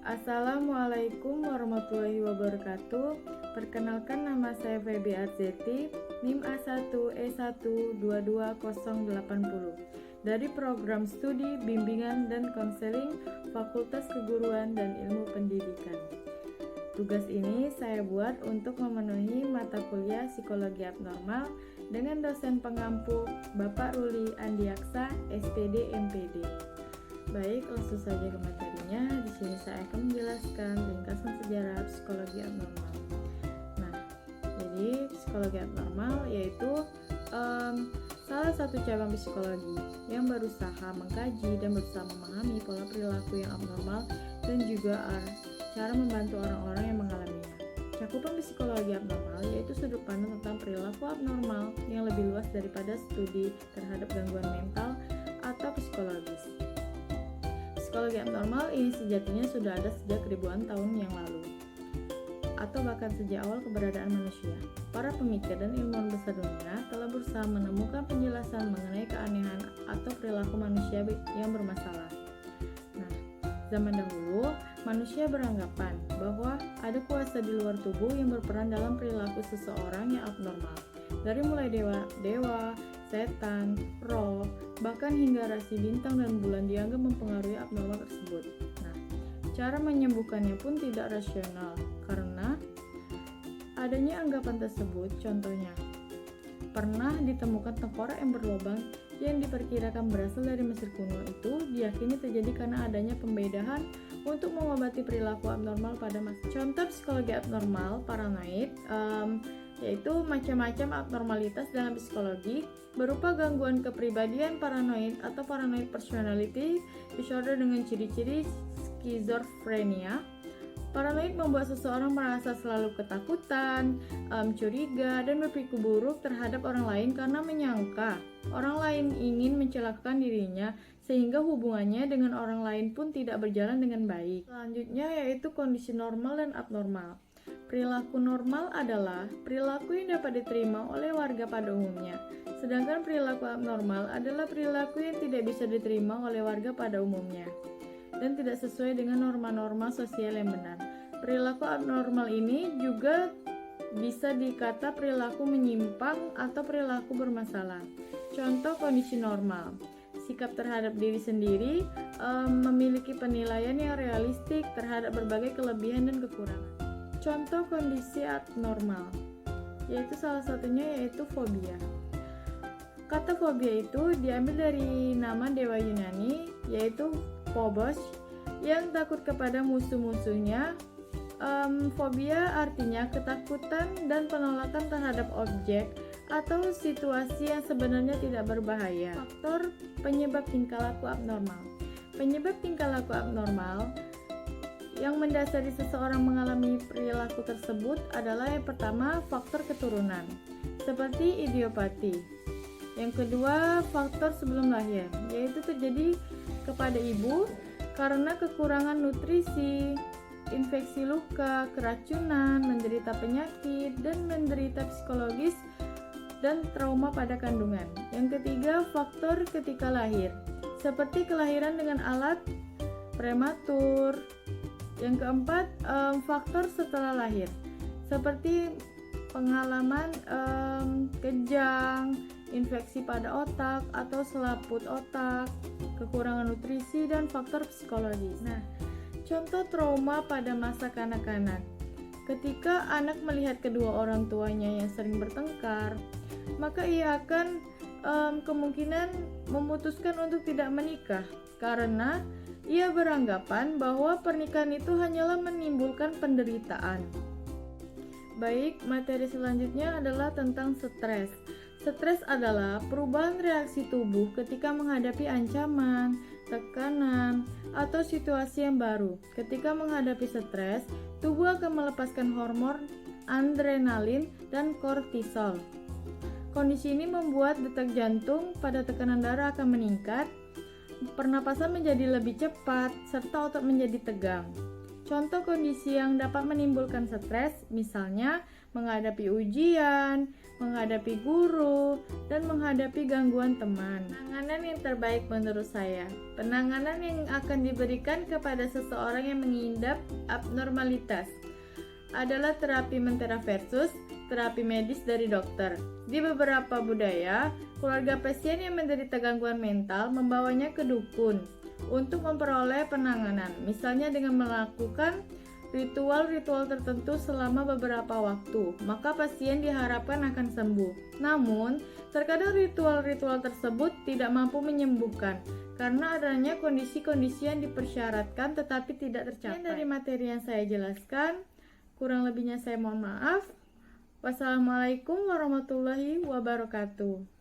Assalamualaikum warahmatullahi wabarakatuh. Perkenalkan, nama saya Feby Arzeti, NIM A1E1222080 dari Program Studi Bimbingan dan Konseling Fakultas Keguruan dan Ilmu Pendidikan. Tugas ini saya buat untuk memenuhi mata kuliah Psikologi Abnormal dengan dosen pengampu Bapak Ruli Andiaksa, SPD MPD. Baik, langsung saja ke materinya. Di sini saya akan menjelaskan ringkasan sejarah psikologi abnormal. Nah, jadi psikologi abnormal yaitu salah satu cabang psikologi yang berusaha mengkaji dan berusaha memahami pola perilaku yang abnormal dan juga cara membantu orang-orang yang mengalaminya. Cakupan psikologi abnormal yaitu sudut pandang tentang perilaku abnormal yang lebih luas daripada studi terhadap gangguan mental atau psikologis. Psikologi abnormal ini sejatinya sudah ada sejak ribuan tahun yang lalu, atau bahkan sejak awal keberadaan manusia. Para pemikir dan ilmuwan besar dunia telah berusaha menemukan penjelasan mengenai keanehan atau perilaku manusia yang bermasalah. Nah, zaman dahulu, manusia beranggapan bahwa ada kuasa di luar tubuh yang berperan dalam perilaku seseorang yang abnormal. Dari mulai dewa, setan, roh, bahkan hingga rasi bintang dan bulan dianggap mempengaruhi abnormal tersebut. Nah, cara menyembuhkannya pun tidak rasional karena adanya anggapan tersebut. Contohnya, pernah ditemukan tengkorak yang berlubang yang diperkirakan berasal dari Mesir kuno. Itu diyakini terjadi karena adanya pembedahan untuk mengobati perilaku abnormal pada masa. Contoh psikologi abnormal paranoid yaitu macam-macam abnormalitas dalam psikologi berupa gangguan kepribadian paranoid atau paranoid personality disorder dengan ciri-ciri skizofrenia. Paranoid membuat seseorang merasa selalu ketakutan, curiga, dan berpikir buruk terhadap orang lain karena menyangka orang lain ingin mencelakakan dirinya, sehingga hubungannya dengan orang lain pun tidak berjalan dengan baik. Selanjutnya yaitu kondisi normal dan abnormal. Perilaku normal adalah perilaku yang dapat diterima oleh warga pada umumnya, sedangkan perilaku abnormal adalah perilaku yang tidak bisa diterima oleh warga pada umumnya dan tidak sesuai dengan norma-norma sosial yang benar. Perilaku abnormal ini juga bisa dikata perilaku menyimpang atau perilaku bermasalah. Contoh kondisi normal: sikap terhadap diri sendiri, memiliki penilaian yang realistik terhadap berbagai kelebihan dan kekurangan. Contoh kondisi abnormal yaitu salah satunya yaitu fobia. Kata fobia itu diambil dari nama dewa Yunani yaitu Phobos yang takut kepada musuh-musuhnya. Fobia artinya ketakutan dan penolakan terhadap objek atau situasi yang sebenarnya tidak berbahaya. Faktor penyebab tingkah laku abnormal. Penyebab tingkah laku abnormal yang mendasari seseorang mengalami perilaku tersebut adalah yang pertama, faktor keturunan, seperti idiopati. Yang kedua, faktor sebelum lahir, yaitu terjadi kepada ibu karena kekurangan nutrisi, infeksi luka, keracunan, menderita penyakit, dan menderita psikologis dan trauma pada kandungan. Yang ketiga, faktor ketika lahir, seperti kelahiran dengan alat prematur. Yang keempat, faktor setelah lahir, seperti pengalaman kejang, infeksi pada otak atau selaput otak, kekurangan nutrisi, dan faktor psikologis. Nah, contoh trauma pada masa kanak-kanak. Ketika anak melihat kedua orang tuanya yang sering bertengkar, maka ia akan kemungkinan memutuskan untuk tidak menikah karena ia beranggapan bahwa pernikahan itu hanyalah menimbulkan penderitaan. Baik, materi selanjutnya adalah tentang stres. Stres adalah perubahan reaksi tubuh ketika menghadapi ancaman, tekanan, atau situasi yang baru. Ketika menghadapi stres, tubuh akan melepaskan hormon adrenalin dan kortisol. Kondisi ini membuat detak jantung pada tekanan darah akan meningkat, pernapasan menjadi lebih cepat, serta otot menjadi tegang. Contoh kondisi yang dapat menimbulkan stres, misalnya menghadapi ujian, menghadapi guru, dan menghadapi gangguan teman. Penanganan yang terbaik menurut saya, penanganan yang akan diberikan kepada seseorang yang mengidap abnormalitas adalah terapi mentera versus terapi medis dari dokter. Di beberapa budaya, keluarga pasien yang menderita gangguan mental membawanya ke dukun untuk memperoleh penanganan, misalnya dengan melakukan ritual-ritual tertentu selama beberapa waktu, maka pasien diharapkan akan sembuh. Namun, terkadang ritual-ritual tersebut tidak mampu menyembuhkan karena adanya kondisi-kondisi yang dipersyaratkan tetapi tidak tercapai. Dari materi yang saya jelaskan, kurang lebihnya saya mohon maaf. Wassalamualaikum warahmatullahi wabarakatuh.